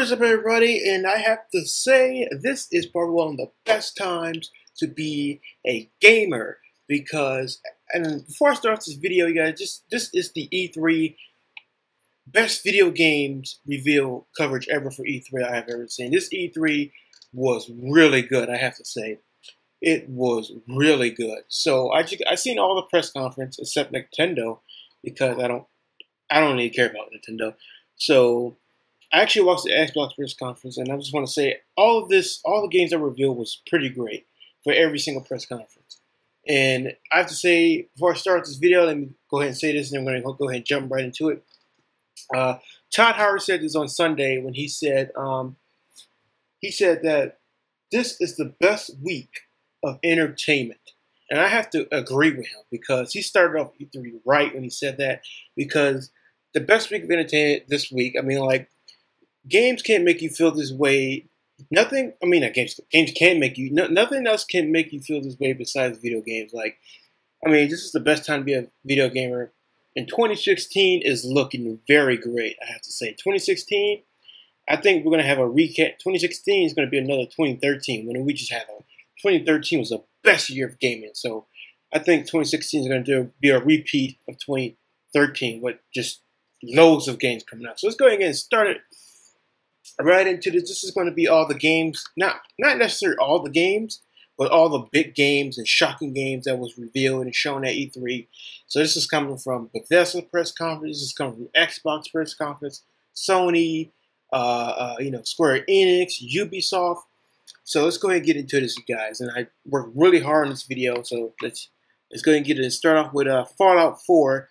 What is up, everybody? And I have to say, this is probably one of the best times to be a gamer because, and before I start this video, you guys, this is the E3 best video games reveal coverage ever for E3 I have ever seen. This E3 was really good, I have to say. It was really good. So I seen all the press conference except Nintendo because I don't really care about Nintendo. So I actually watched the Xbox press conference, and I just want to say all the games that were revealed was pretty great for every single press conference. And I have to say, before I start this video, let me go ahead and say this, and I'm going to go ahead and jump right into it. Todd Howard said this on Sunday when he said that this is the best week of entertainment. And I have to agree with him because he started off E3 right when he said that, because the best week of entertainment this week, I mean, like, games can't make you feel this way. Nothing. I mean, games can make you. Nothing else can make you feel this way besides video games. Like, I mean, this is the best time to be a video gamer. And 2016 is looking very great. I have to say, 2016. I think we're gonna have a recap. 2016 is gonna be another 2013. When we just had 2013 was the best year of gaming. So I think 2016 is gonna be a repeat of 2013 with just loads of games coming out. So let's go ahead and get started right into this. This is going to be all the games, not necessarily all the games, but all the big games and shocking games that was revealed and shown at E3. So this is coming from Bethesda press conference. This is coming from Xbox press conference, Sony, Square Enix, Ubisoft. So let's go ahead and get into this, you guys. And I worked really hard on this video, so let's go ahead and get it and start off with Fallout 4.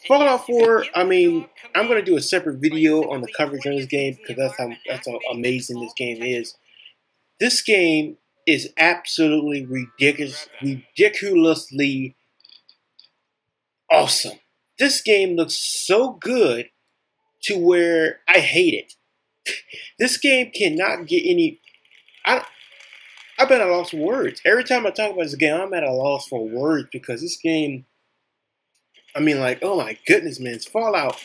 Fallout 4, I mean, I'm going to do a separate video on the coverage on this game because that's how amazing this game is. This game is absolutely ridiculously awesome. This game looks so good to where I hate it. This game cannot get any... I've been at a loss for words. Every time I talk about this game, I'm at a loss for words because this game... I mean, like, oh my goodness, man, it's Fallout.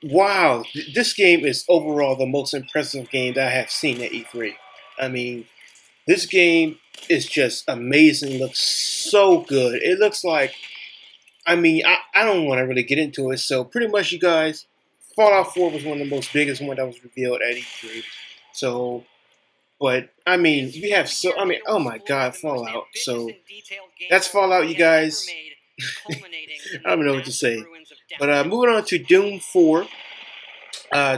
Wow, this game is overall the most impressive game that I have seen at E3. I mean, this game is just amazing. It looks so good. It looks like, I mean, I don't want to really get into it. So pretty much, you guys, Fallout 4 was one of the most biggest one that was revealed at E3. So, but, I mean, oh my God, Fallout. So, that's Fallout, you guys. I don't know what to say. But moving on to Doom 4.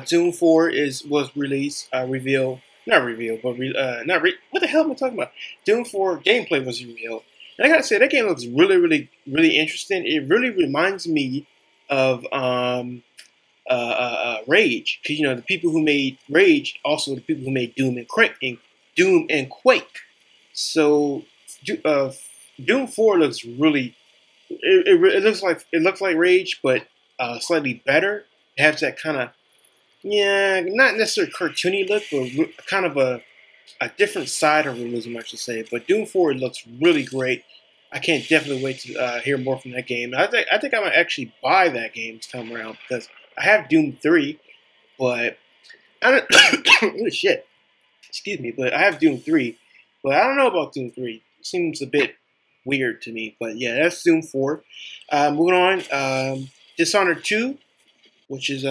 Doom 4 was released, revealed. Not revealed, but what the hell am I talking about? Doom 4 gameplay was revealed. And I gotta say, that game looks really, really, really interesting. It really reminds me of Rage. Because, you know, the people who made Rage, also the people who made Doom and Quake. So, Doom 4 looks really... It looks like Rage, but slightly better. It has that kind of, yeah, not necessarily cartoony look, but kind of a different side of realism, I should say. But Doom 4 looks really great. I can't definitely wait to hear more from that game. I think I might actually buy that game this time around because I have Doom 3, but I don't. Oh shit, excuse me, but I have Doom 3, but I don't know about Doom 3. It seems a bit weird to me, but yeah, that's Doom 4. Moving on, Dishonored 2, which is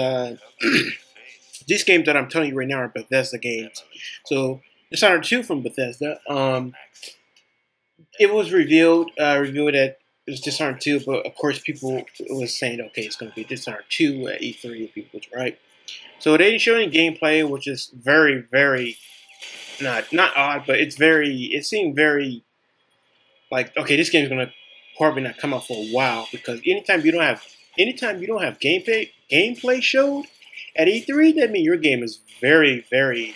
these games that I'm telling you right now are Bethesda games. So Dishonored 2 from Bethesda. It was revealed that it was Dishonored 2, but of course people was saying, okay, it's going to be Dishonored 2 at E3, people was right. So they didn't show any gameplay, which is very, very not odd, but it seemed very like, okay, this game's gonna probably not come out for a while because anytime you don't have gameplay showed at E3, that means your game is very, very.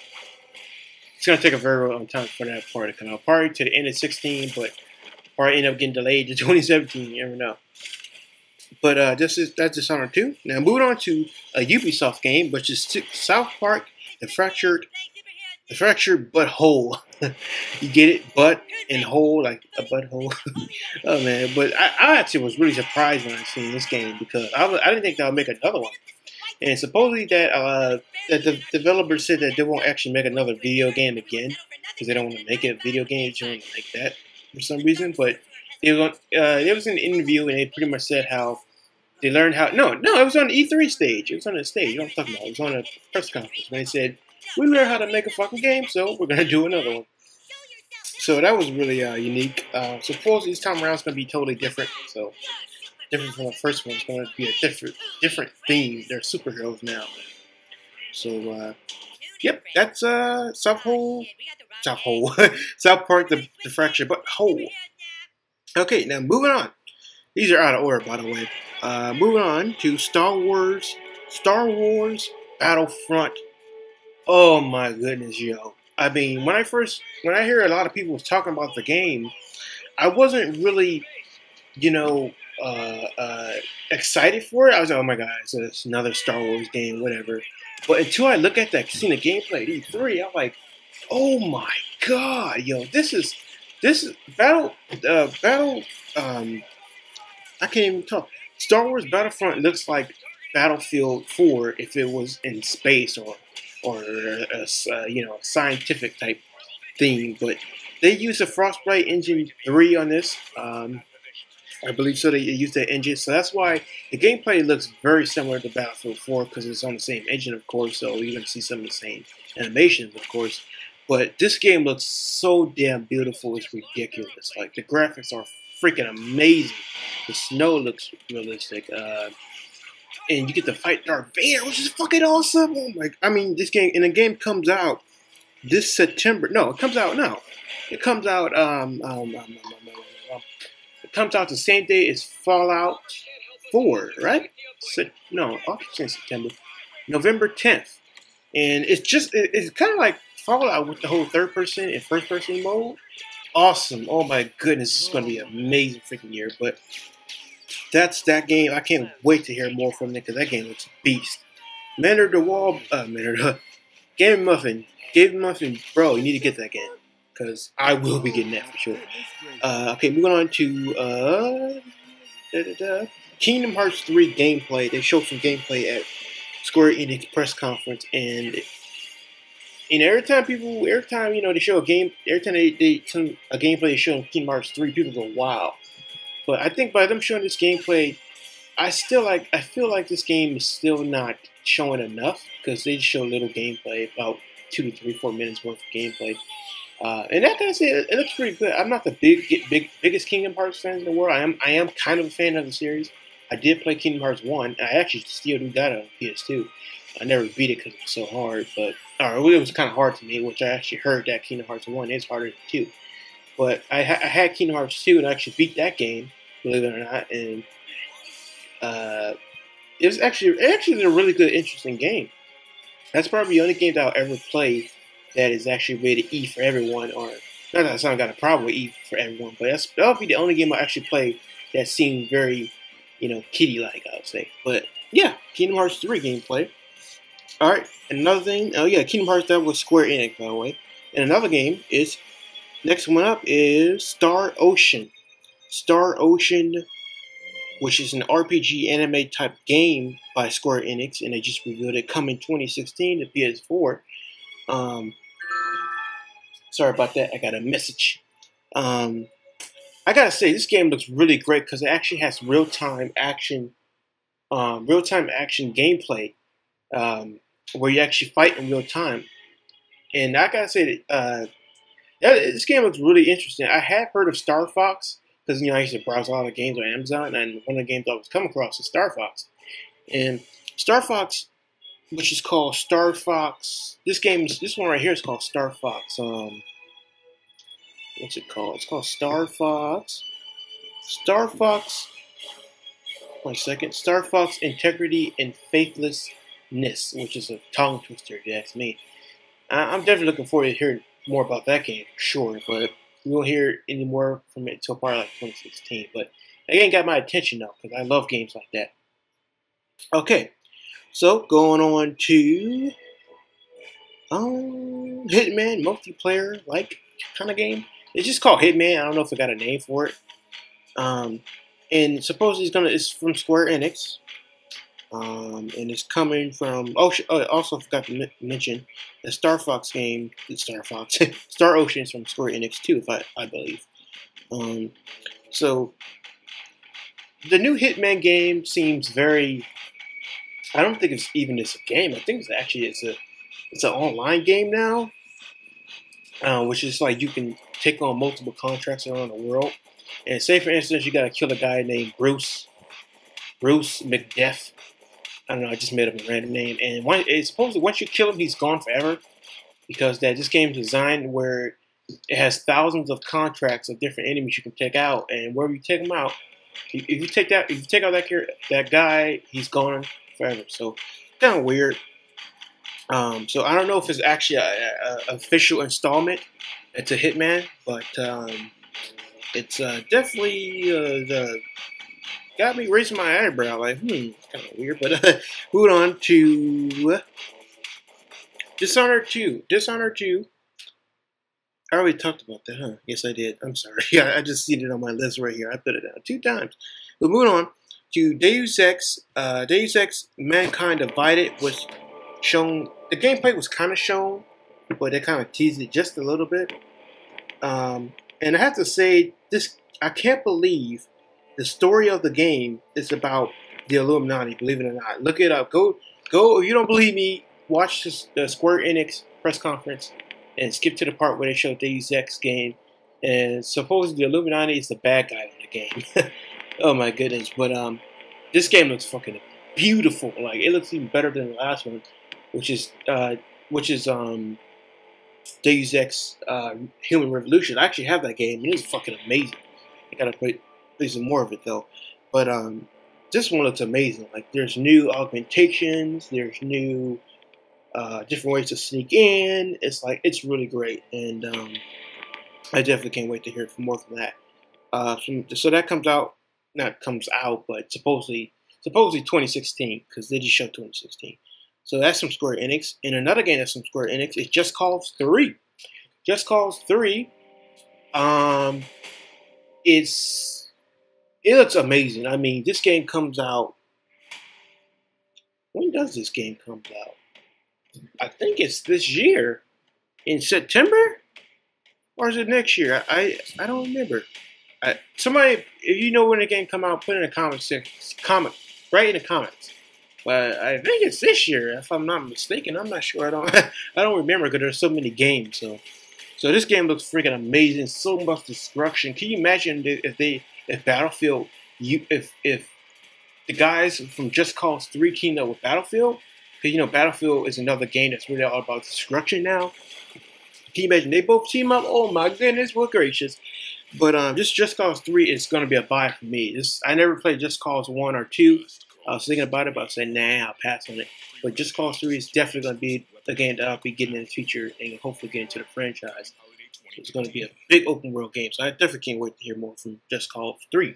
It's gonna take a very long time for that part to come out. Probably to the end of 16, but probably end up getting delayed to 2017. You never know. But that's Dishonored 2. Now moving on to a Ubisoft game, which is South Park: The Fractured Butthole. You get it? Butt and hole, like a butthole. Oh man, but I actually was really surprised when I seen this game because I didn't think they would make another one. And supposedly that the developer said that they won't actually make another video game again because they don't want to make it a video game. They just want to make that for some reason. But there was an interview and they pretty much said how they learned how. No, it was on the E3 stage. It was on the stage. You know what I'm talking about? It was on a press conference when they said we learned how to make a fucking game, so we're gonna do another one. So that was really unique. Supposedly this time around it's gonna be totally different. So different from the first one. It's gonna be a different theme. They're superheroes now. So yep, that's South Park the Fracture but Whole. Okay, now moving on. These are out of order, by the way. Moving on to Star Wars Battlefront. Oh my goodness, yo. I mean, when I hear a lot of people talking about the game, I wasn't really, excited for it. I was like, oh my god, it's another Star Wars game, whatever. But until I look at that, seen the gameplay at E3, I'm like, oh my god, yo, this is Battle. I can't even talk. Star Wars Battlefront looks like Battlefield 4 if it was in space or a scientific type thing. But they use the Frostbite Engine 3 on this. I believe so. They use that engine, so that's why the gameplay looks very similar to Battlefield 4 because it's on the same engine, of course. So you're gonna see some of the same animations, of course. But this game looks so damn beautiful. It's ridiculous. Like the graphics are freaking amazing. The snow looks realistic. And you get to fight Darth Vader, which is fucking awesome. Oh my! I mean, this game and the game comes out this September. No, it comes out now. It comes out it comes out the same day as Fallout 4, right? No, I'll keep saying September. November 10th, and it's kind of like Fallout with the whole third person and first person mode. Awesome! Oh my goodness, it's going to be an amazing freaking year. But that's that game. I can't wait to hear more from it because that game looks a beast. Game Muffin, bro, you need to get that game because I will be getting that for sure. Okay, moving on to Kingdom Hearts 3 gameplay. They showed some gameplay at Square Enix press conference, and every time they show a game, every time a gameplay they show in Kingdom Hearts 3, people go wow. But I think by them showing this gameplay, I feel like this game is still not showing enough because they just show little gameplay, about 2 to 3, 4 minutes worth of gameplay. And that kind of say it looks pretty good. I'm not the biggest Kingdom Hearts fan in the world. I am kind of a fan of the series. I did play Kingdom Hearts 1. I actually still do that on PS2. I never beat it because it was so hard, but it was kind of hard to me, which I actually heard that Kingdom Hearts 1 is harder than 2. But I had Kingdom Hearts 2 and I actually beat that game, believe it or not, and it was actually a really good, interesting game. That's probably the only game that I'll ever play that is actually rated E for everyone, or not that I got a problem with E for everyone, but that'll be the only game I actually play that seemed very, kiddie-like, I would say. But yeah, Kingdom Hearts 3 gameplay. All right, another thing. Oh yeah, Kingdom Hearts, that was Square Enix, by the way. And another game is, next one up is Star Ocean. Star Ocean, which is an RPG anime type game by Square Enix, and they just revealed it coming 2016 to PS4. Sorry about that. I got a message. I gotta say, this game looks really great because it actually has real-time action gameplay, where you actually fight in real time. And I gotta say that this game looks really interesting. I have heard of Star Fox because I used to browse a lot of games on Amazon, and one of the games I was coming across is Star Fox. And Star Fox, which is called Star Fox. This one right here is called Star Fox. What's it called? It's called Star Fox. Star Fox. 1 second. Star Fox Integrity and Faithlessness, which is a tongue twister, if you ask me. I'm definitely looking forward to hearing more about that game for sure, but we won't hear any more from it until probably like 2016. But again, got my attention though because I love games like that. Okay. So, going on to Hitman multiplayer-like kind of game. It's just called Hitman. I don't know if it got a name for it. And supposedly it's from Square Enix. And it's coming from. Oh, I also forgot to mention the Star Fox game. Star Fox, Star Ocean is from Square Enix too, if I believe. So the new Hitman game seems very. I don't think it's even just a game. I think it's an online game now, which is like you can take on multiple contracts around the world. And say for instance, you got to kill a guy named Bruce McDeath. I don't know. I just made up a random name. And supposedly once you kill him, he's gone forever because this game is designed where it has thousands of contracts of different enemies you can take out, and wherever you take them out, if you take out that guy, he's gone forever. So kind of weird. So I don't know if it's actually a official installment. It's a Hitman, but it's definitely got me raising my eyebrow. Like, it's kind of weird. But moving on to Dishonored 2. Dishonored 2. I already talked about that, huh? Yes, I did. I'm sorry. Yeah, I just seen it on my list right here. I put it down 2 times. But moving on to Deus Ex. Deus Ex Mankind Divided was shown. The gameplay was kind of shown, but they kind of teased it just a little bit. And I have to say, I can't believe the story of the game is about the Illuminati. Believe it or not, look it up. Go. If you don't believe me, watch the Square Enix press conference and skip to the part where they show Deus Ex game. And supposedly the Illuminati is the bad guy in the game. Oh my goodness! But this game looks fucking beautiful. Like it looks even better than the last one, which is Deus Ex Human Revolution. I actually have that game, and it's fucking amazing. I gotta play some more of it though. But this one looks amazing. Like there's new augmentations, there's new different ways to sneak in. It's really great, and I definitely can't wait to hear more from that. So that comes out, but supposedly 2016 because they just showed 2016. So that's from Square Enix. And another game that's from Square Enix is Just Cause 3. Just Cause 3. It looks amazing. I mean, this game comes out. When does this game come out? I think it's this year, in September, or is it next year? I don't remember. Somebody, if you know when the game come out, put in the comments. Right in the comments. But I think it's this year, if I'm not mistaken. I'm not sure. I don't remember because there's so many games. So this game looks freaking amazing. So much destruction. Can you imagine if Battlefield, if the guys from Just Cause 3 teamed up with Battlefield? Because Battlefield is another game that's really all about destruction now. Can you imagine they both team up? Oh my goodness, what gracious! But Just Cause 3 is going to be a buy for me. I never played Just Cause 1 or 2. I was thinking about it, but I said, nah, I'll pass on it. But Just Cause 3 is definitely going to be a game that I'll be getting in the future and hopefully get into the franchise. So it's going to be a big open world game. So I definitely can't wait to hear more from Just Cause 3.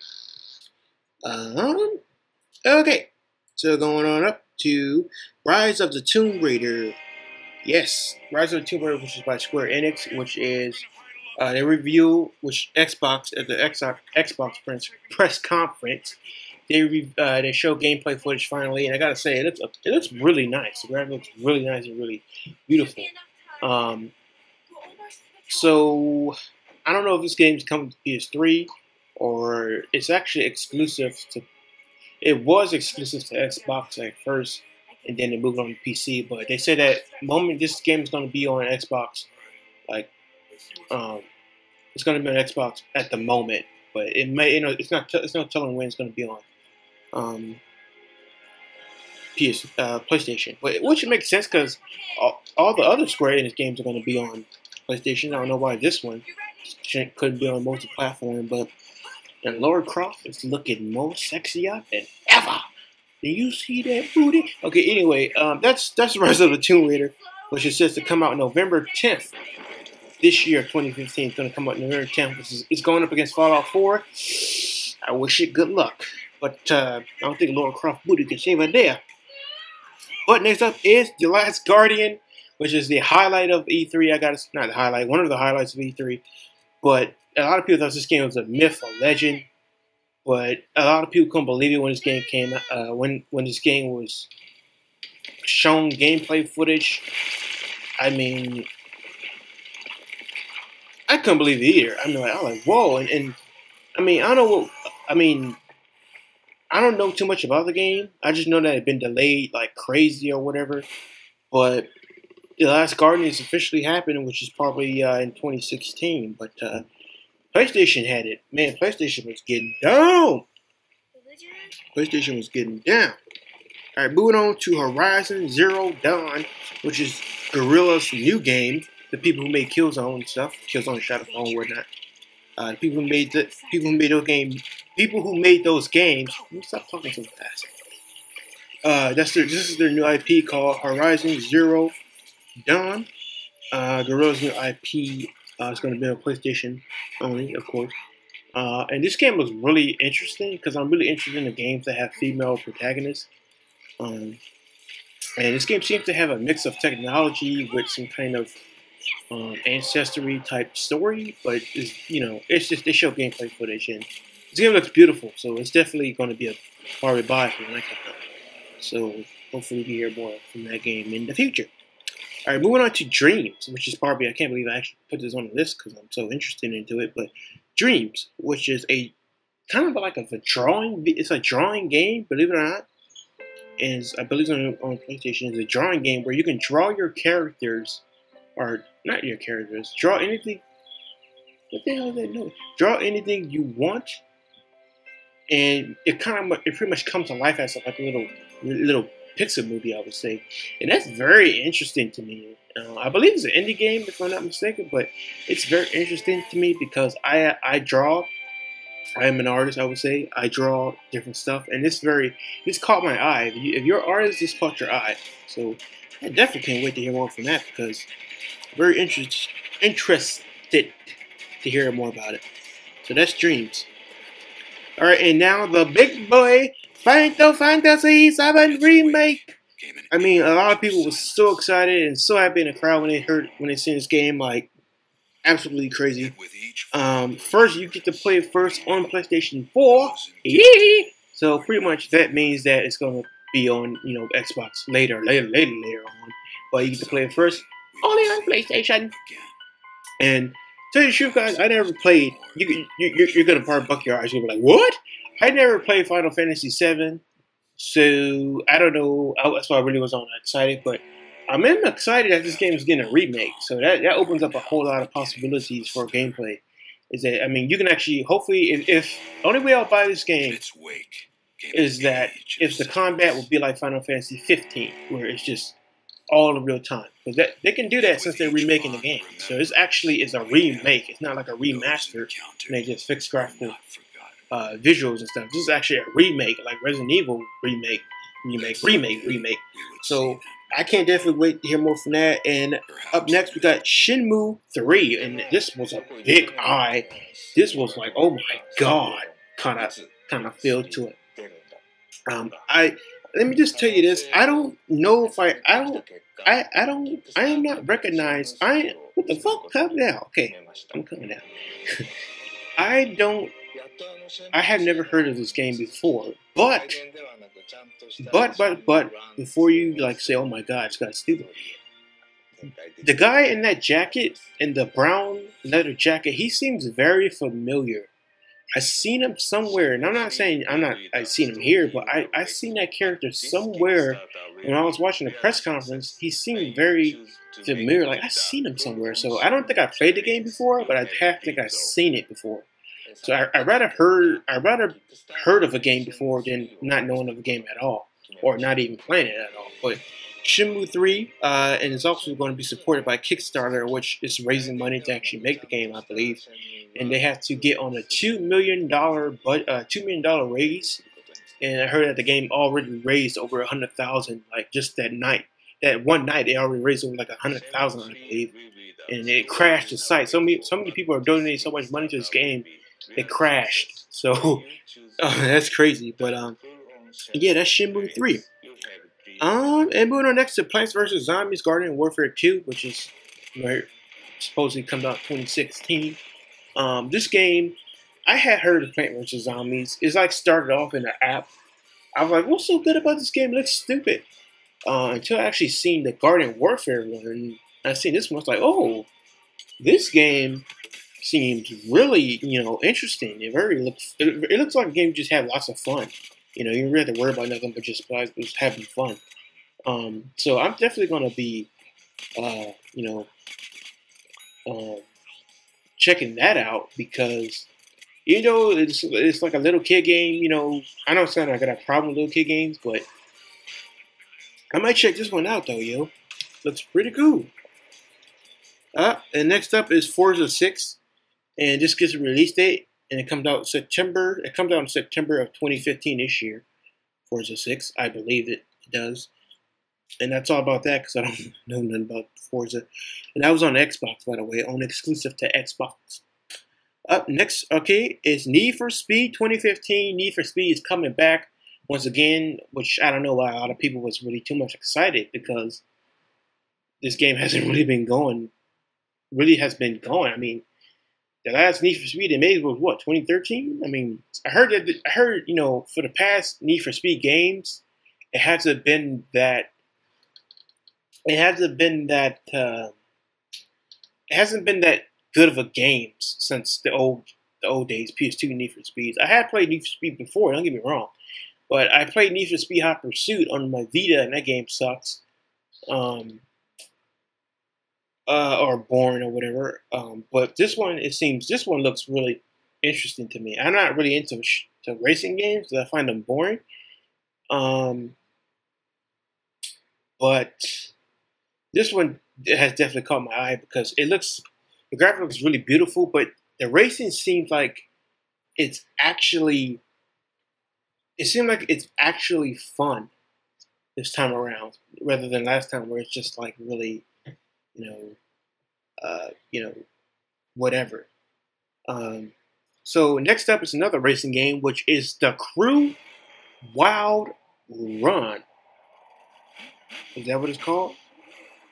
Okay. So going on up to Rise of the Tomb Raider. Yes, Rise of the Tomb Raider, which is by Square Enix, which is they review, which Xbox at the Xbox press conference. They show gameplay footage finally, and I gotta say it looks really nice. The graphics looks really nice and really beautiful. So I don't know if this game's coming to PS3 or it's actually exclusive to. It was exclusive to Xbox at first, and then they moved on to PC. But they said that moment this game is going to be on Xbox, it's going to be on Xbox at the moment. But it may, it's not telling when it's going to be on PlayStation. But which makes sense because all the other Square Enix games are going to be on PlayStation. I don't know why this one couldn't be on multi-platform, but. And Lara Croft is looking more sexier than ever. Do you see that booty? Okay, anyway, that's the Rise of the Tomb Raider, which is set to come out November 10th this year, 2015. It's going to come out November 10th. It's going up against Fallout 4. I wish it good luck, but I don't think Lara Croft booty can save her there. But next up is The Last Guardian, which is the highlight of E3. Not the highlight, one of the highlights of E3, but. A lot of people thought this game was a myth, a legend. but a lot of people couldn't believe it when this game came when this game was shown gameplay footage. I mean, I couldn't believe it either. I was like, whoa, and I mean, I don't know what I mean. I don't know too much about the game. I just know that it's been delayed like crazy or whatever. But The Last Guardian is officially happening, which is probably in 2016. But PlayStation had it. Man, PlayStation was getting down. PlayStation was getting down. All right, moving on to Horizon Zero Dawn, which is Guerrilla's new game. The people who made Killzone and stuff, Killzone, Shadowfall, and whatnot. The people who made those games. Let me stop talking so fast. This is their new IP called Horizon Zero Dawn. Guerrilla's new IP. It's going to be on PlayStation only, of course. And this game looks really interesting because I'm really interested in the games that have female protagonists. And this game seems to have a mix of technology with some kind of ancestry type story, but it's just they show gameplay footage, and this game looks beautiful, so it's definitely going to be a probably buy for when I come out. So hopefully we hear more from that game in the future. All right, moving on to Dreams, which is probably I can't believe I actually put this on the list because I'm so interested into it. But Dreams, which is a kind of like a drawing, it's a drawing game, believe it or not. And I believe on PlayStation is a drawing game where you can draw your characters, or not your characters, draw anything. What the hell is that noise? Draw anything you want, and it pretty much comes to life as like a little Pixar movie, I would say, and that's very interesting to me. I believe it's an indie game, if I'm not mistaken, but it's very interesting to me because I draw. I am an artist, I would say. I draw different stuff, and this caught my eye. If you're an artist, this caught your eye. So I definitely can't wait to hear more from that because I'm very interested to hear more about it. So that's Dreams. All right, and now the big boy Final Fantasy VII Remake. I mean, a lot of people were so excited and so happy in the crowd when they seen this game, like absolutely crazy. First, you get to play it first on PlayStation 4. So pretty much that means that it's gonna be on Xbox later on. But you get to play it first only on PlayStation. And tell you the truth, guys, I never played. You're gonna probably buck your eyes. You're gonna be like, what? I never played Final Fantasy VII, so I don't know. That's why I really was not excited. But I'm excited that this game is getting a remake. So that opens up a whole lot of possibilities for gameplay. Is that you can actually hopefully if the only way I'll buy this game is that if the combat will be like Final Fantasy 15, where it's just all in real time, because they can do that since they're remaking the game. So this actually is a remake. It's not like a remaster, and they just fix graphical visuals and stuff. This is actually a remake, like Resident Evil remake. So I can't definitely wait to hear more from that. And up next we got Shenmue 3, and this was a big eye. This was like, oh my god, kind of feel to it. Let me just tell you this. I don't know if I am not recognized. What the fuck? Come down. Okay, I'm coming down. I have never heard of this game before, but before you say, oh my god, it's got stupid. The guy in that jacket, in the brown leather jacket, he seems very familiar. I've seen him somewhere, and I'm not saying I've seen him here, but I seen that character somewhere when I was watching the press conference. He seemed very familiar, like I've seen him somewhere. So I don't think I played the game before, but I have think I've seen it before. So I rather heard of a game before than not knowing of a game at all, or not even playing it at all. But Shenmue 3, and it's also going to be supported by Kickstarter, which is raising money to actually make the game, I believe. And they have to get on a $2 million raise. And I heard that the game already raised over 100,000, like just that night. That one night, they already raised over like 100,000, I believe. And it crashed the site. So many people are donating so much money to this game, it crashed. So that's crazy. But yeah, that's Shenmue 3. And moving on next to Plants vs. Zombies Garden Warfare 2, which is supposedly comes out 2016. This game, I had heard of Plant vs. Zombies. It's like started off in an app. I was like, what's so good about this game? It looks stupid. Until I actually seen the Garden Warfare one. I seen this one. I was like, oh, this game seems really, interesting. It looks like a game you just have lots of fun. You don't really have to worry about nothing but just having fun. So I'm definitely gonna be, checking that out because it's like a little kid game. I don't sound like I got a problem with little kid games, but I might check this one out though, yo. Looks pretty cool. And next up is Forza 6, and this gets a release date, and it comes out in September. It comes out in September of 2015 this year. Forza 6, I believe it does. And that's all about that because I don't know nothing about Forza. And that was on Xbox, by the way, on exclusive to Xbox. Up next, okay, is Need for Speed 2015. Need for Speed is coming back once again, which I don't know why a lot of people was really too much excited because this game hasn't really been going. I mean, the last Need for Speed they made was what, 2013? I mean, I heard for the past Need for Speed games, it hasn't been that good of a game since the old days, PS2 Need for Speeds. I had played Need for Speed before, don't get me wrong, but I played Need for Speed Hot Pursuit on my Vita, and that game sucks. Or boring or whatever. But this one looks really interesting to me. I'm not really into racing games because I find them boring. But this one has definitely caught my eye because the graphic looks really beautiful, but the racing seems like it's actually fun this time around, rather than last time where it's just like really, whatever. So next up is another racing game, which is The Crew Wild Run. Is that what it's called?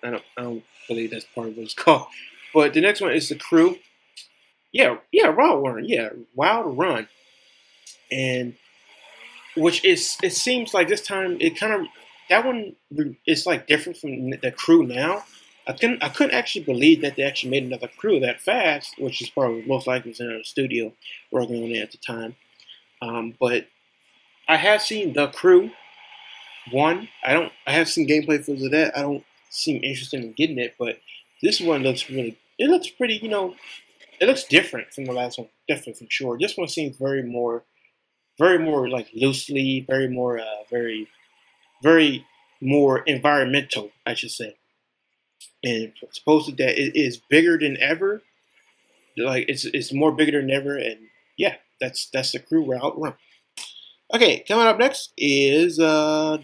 I don't believe that's part of what it's called. But the next one is The Crew. Yeah, Wild Run. Yeah, Wild Run. And it seems like this time that one is like different from The Crew now. I couldn't actually believe that they actually made another Crew that fast, which is probably most likely was in a studio working on it at the time. But I have seen The Crew 1. I have seen gameplay footage of that. I don't seem interested in getting it, but this one looks pretty, it looks different from the last one, definitely for sure. This one seems very more like loosely, very more environmental, I should say. And supposedly that it is bigger than ever. Like it's more bigger than ever, and yeah, that's The Crew Wild Run. Okay, coming up next is Dark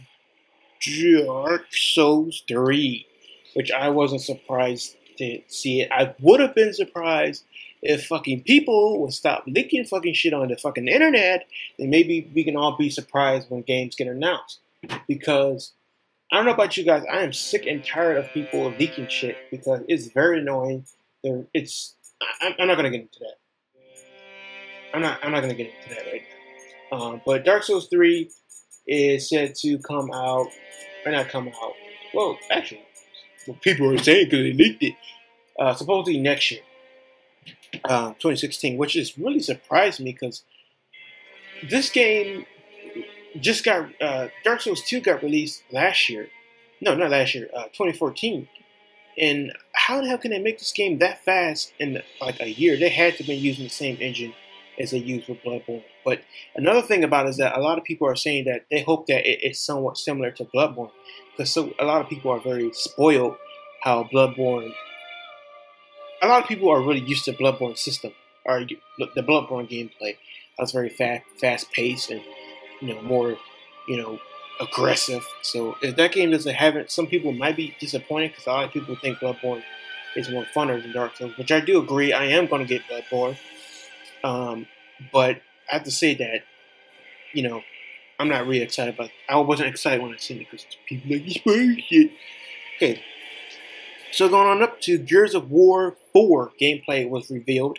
Souls 3, which I wasn't surprised to see it. I would have been surprised if fucking people would stop leaking fucking shit on the fucking internet, then maybe we can all be surprised when games get announced. Because I don't know about you guys, I am sick and tired of people leaking shit because it's very annoying. I'm not gonna get into that. I'm not gonna get into that right now. But Dark Souls 3 is said to come out, or not come out. Well, actually, what people are saying because they leaked it. Supposedly next year, 2016, which is really surprised me because this game just got Dark Souls 2 got released last year. No, not last year. 2014. And how the hell can they make this game that fast in like a year? They had to have been using the same engine as they used with Bloodborne. But another thing about it is that a lot of people are saying that they hope that it's somewhat similar to Bloodborne, because a lot of people are very spoiled how Bloodborne. A lot of people are really used to Bloodborne system or the Bloodborne gameplay. That's very fast paced and more aggressive. So if that game doesn't have it, some people might be disappointed because a lot of people think Bloodborne is more funner than Dark Souls, which I do agree. I am going to get Bloodborne, but I have to say that I'm not really excited about it. I wasn't excited when I seen it because people like this shit. Okay, so going on up to Gears of War 4 gameplay was revealed,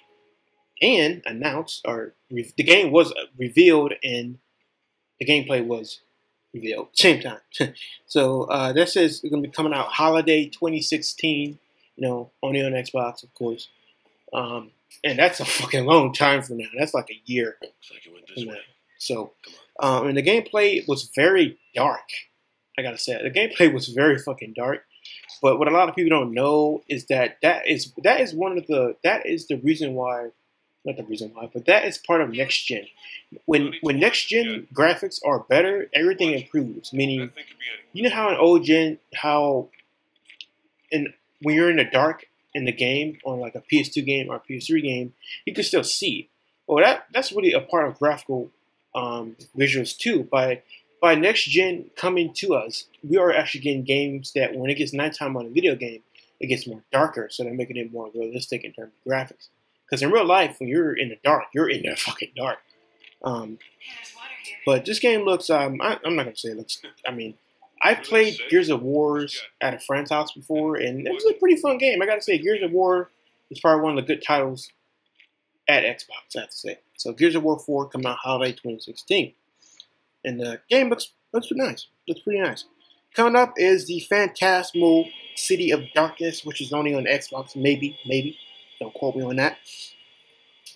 and announced, or the game was revealed and the gameplay was revealed same time. So that says it's gonna be coming out holiday 2016. You know, only on Xbox, of course. And that's a fucking long time from now. That's like a year from now. So, and the gameplay was very dark. I gotta say, the gameplay was very fucking dark. But what a lot of people don't know is that that is the reason why, not the reason why, but that is part of next gen. When next gen graphics are better, everything improves. Meaning, you know how in old gen, when you're in the dark in the game on like a PS2 game or a PS3 game, you can still see. Well, that's really a part of graphical visuals too. By next gen coming to us, we are actually getting games that when it gets nighttime on a video game, it gets more darker, so they're making it more realistic in terms of graphics. Because in real life, when you're in the dark, you're in the fucking dark. But this game looks, I'm not gonna say it looks. I mean, I played Gears of War at a friend's house before, and it was a pretty fun game. I gotta say, Gears of War is probably one of the good titles at Xbox, I have to say. So Gears of War 4 coming out holiday 2016. And the game looks nice. Looks pretty nice. Coming up is the Phantasmal City of Darkness, which is only on Xbox, maybe. Don't quote me on that.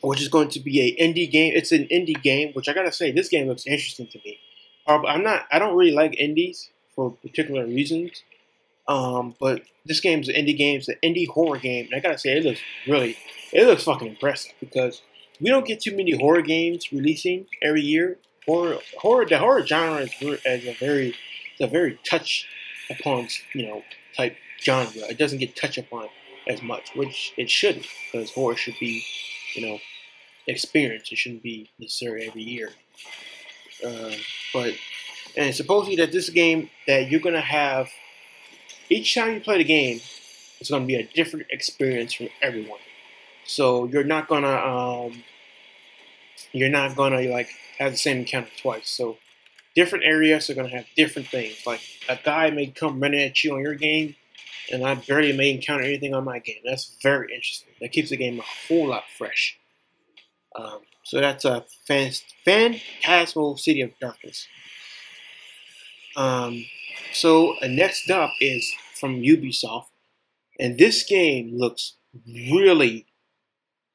Which is going to be an indie game. It's an indie game, which I gotta say, this game looks interesting to me. I don't really like indies for particular reasons. But this game's an indie game. It's an indie horror game. And I gotta say, it looks fucking impressive because we don't get too many horror games releasing every year. The horror genre is a very touch upon, type genre. It doesn't get touched upon as much, which it shouldn't, because horror should be, experience. It shouldn't be necessary every year. And supposedly that this game that you're gonna have each time you play the game, it's gonna be a different experience for everyone. So you're not gonna like have the same encounter twice. So different areas are gonna have different things. Like a guy may come running at you on your game, and I barely may encounter anything on my game. That's very interesting. That keeps the game a whole lot fresh. So that's a Phantasmal City of Darkness. So next up is from Ubisoft, and this game looks really,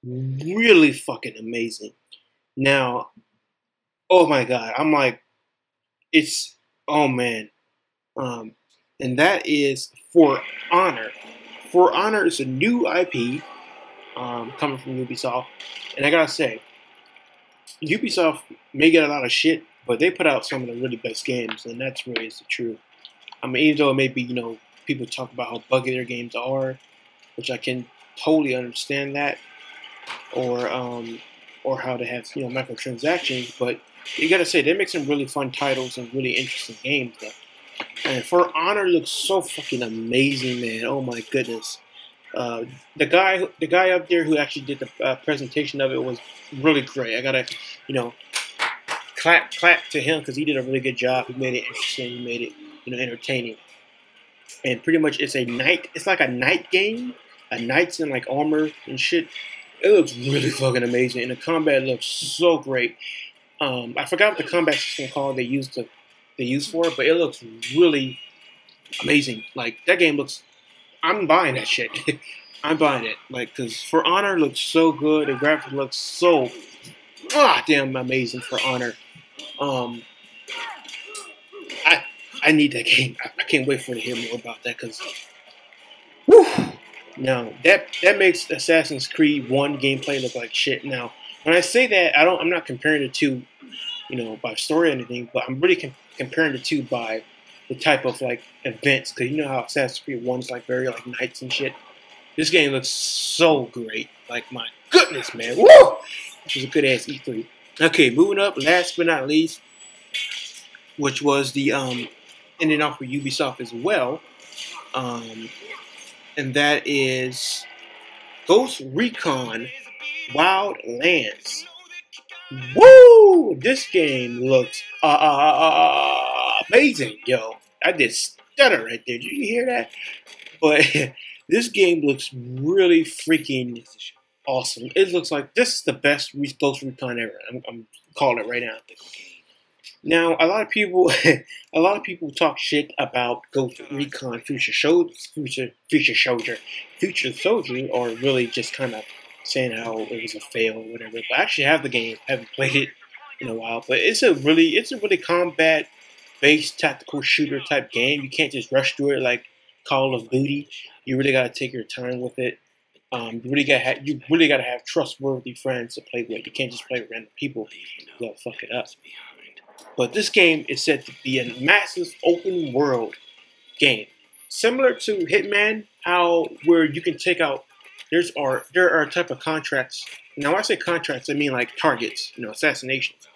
really fucking amazing. Now, oh my god, I'm like, oh man, and that is For Honor. For Honor is a new IP coming from Ubisoft, and I gotta say, Ubisoft may get a lot of shit, but they put out some of the really best games, and that's really is the truth. I mean, even though maybe people talk about how buggy their games are, which I can totally understand that, or how they have microtransactions, but you gotta say they make some really fun titles and really interesting games. Though. And For Honor looks so fucking amazing, man. Oh my goodness. The guy up there who actually did the presentation of it was really great. I gotta, clap to him because he did a really good job. He made it interesting. He made it, entertaining. And pretty much it's like a knight game. A knight's in like armor and shit. It looks really fucking amazing, and the combat looks so great. I forgot what the combat system called they used for it, but it looks really amazing. Like that game looks. I'm buying that shit. I'm buying it, because For Honor looks so good. The graphics looks so damn amazing. For Honor. I need that game. I can't wait to hear more about that because. Now that makes Assassin's Creed 1 gameplay look like shit. Now, when I say that, I'm not comparing the two, by story or anything, but I'm really comparing the two by the type of like events, because you know how Assassin's Creed 1's like very like knights and shit. This game looks so great. Like my goodness, man. Woo! This was a good ass E3. Okay, moving up, last but not least, which was the ending off with Ubisoft as well. And that is Ghost Recon Wildlands. Woo! This game looks amazing, yo. I did stutter right there. Did you hear that? But this game looks really freaking awesome. It looks like this is the best Ghost Recon ever. I'm calling it right now. Now, a lot of people, a lot of people talk shit about Ghost Recon Future Soldier, or really just kind of saying how it was a fail or whatever. But I actually have the game, haven't played it in a while. But it's a really combat-based tactical shooter type game. You can't just rush through it like Call of Duty. You really gotta take your time with it. You really gotta have trustworthy friends to play with. You can't just play with random people. They'll fuck it up. But this game is said to be a massive open world game, similar to Hitman, where you can take out. There are a type of contracts. Now, when I say contracts, I mean like targets, assassinations.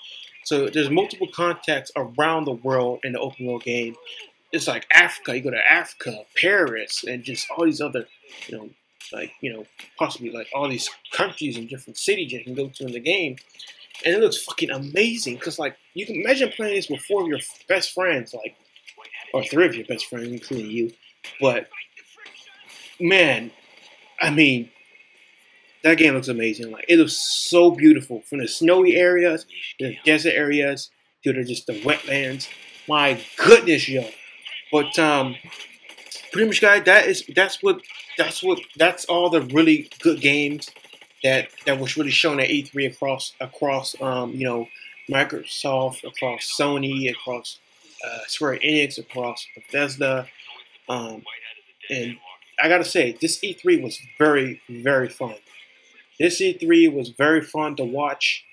So there's multiple contacts around the world in the open world game. It's like Africa. You go to Africa, Paris, and just all these other, possibly like all these countries and different cities you can go to in the game. And it looks fucking amazing because, like, you can imagine playing this with 4 of your best friends, like, or 3 of your best friends, including you. But, man, I mean, that game looks amazing. Like, it looks so beautiful from the snowy areas, the desert areas, to just the wetlands. My goodness, yo. But pretty much, guys, that's all the really good games that was really shown at E3 across Microsoft, across Sony, across Square Enix, across Bethesda, and I gotta say, this E3 was very, very fun. This E3 was very fun to watch,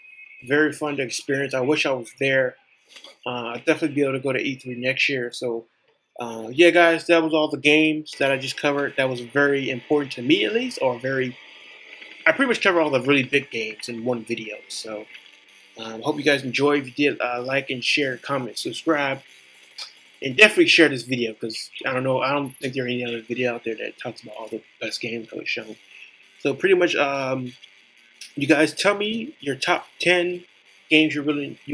very fun to experience. I wish I was there. I'll definitely be able to go to E3 next year. So, yeah, guys, that was all the games that I just covered. That was very important to me, at least, or I pretty much covered all the really big games in one video. So, hope you guys enjoyed. If you did, like and share, comment, subscribe, and definitely share this video because I don't think there's any other video out there that talks about all the best games that was shown. So, pretty much, you guys tell me your top 10 games you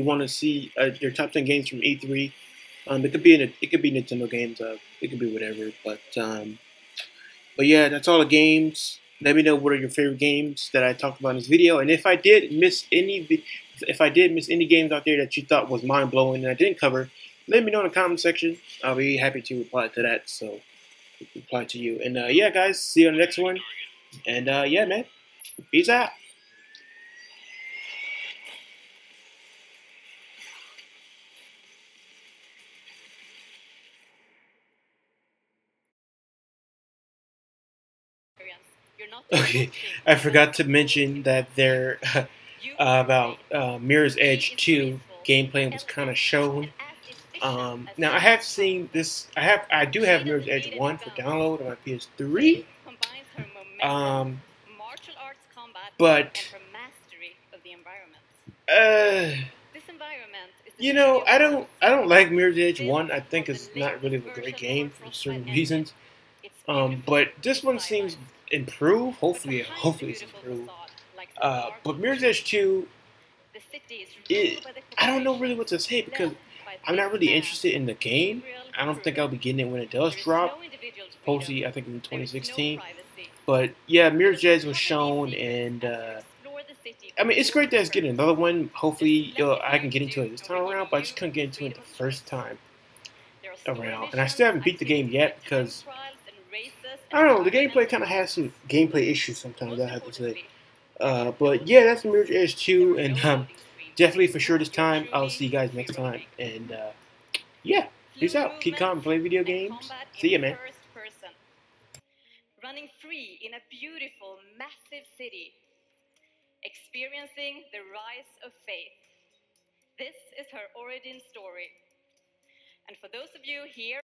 want to see. Your top 10 games from E3. It could be Nintendo games. It could be whatever. But yeah, that's all the games. Let me know what are your favorite games that I talked about in this video, and if I did miss any games out there that you thought was mind blowing and I didn't cover, let me know in the comment section. I'll be happy to reply to that. So reply to you. And yeah, guys, see you on the next one. And yeah, man, peace out. Okay, I forgot to mention that there about Mirror's Edge 2 gameplay was kind of shown. Now I have seen this. I do have Mirror's Edge 1 for download on my PS3. But I don't like Mirror's Edge 1. I think it's not really a great game for certain reasons. But this one seems improved. Hopefully it's improved. But Mirror's Edge 2, I don't know really what to say because I'm not really interested in the game. I don't think I'll be getting it when it does drop. Supposedly, I think in 2016. But yeah, Mirror's Edge was shown, and I mean, it's great that it's getting another one. Hopefully, I can get into it this time around, but I just couldn't get into it the first time around. And I still haven't beat the game yet because I don't know, the gameplay kind of has some gameplay issues sometimes, I have to say. But yeah, that's Mirror's Edge 2, and definitely for sure this time. I'll see you guys next time, and yeah, peace out. Keep calm, play video games. See ya, man. Running free in a beautiful, massive city, experiencing the rise of faith. This is her origin story. And for those of you here